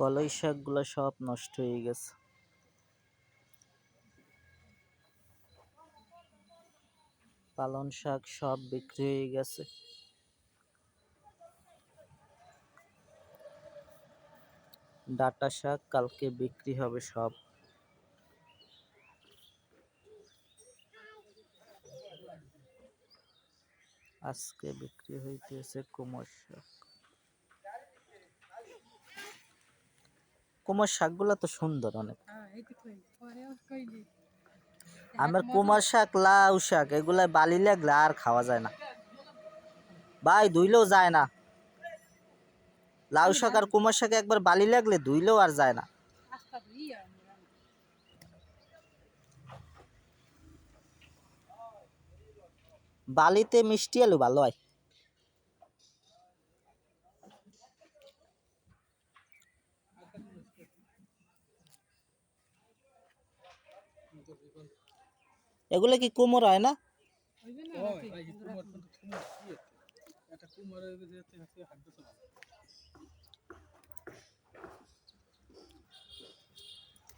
কলই শাকগুলো সব নষ্ট হয়ে গেছে। পালং শাক সব বিক্রি হয়ে গেছে। ডাঁটা শাক কালকে বিক্রি হবে সব। আজকে বিক্রি হইতেছে কুমড় শাক। কুমড় শাকগুলো তো সুন্দর অনেক। আমার কুমড় শাক, লাউ শাক এগুলা বালি লাগলে আর খাওয়া যায় না ভাই, ধুইলেও যায় না। লাউ শাক আর কুমড় শাকে একবার বালি লাগলে ধুইলেও আর যায় না। বালিতে মিষ্টি আলু ভালো হয়। এগুলা কি কুমড় হয় না?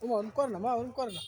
ওরম করে না মা, ওরম করে না।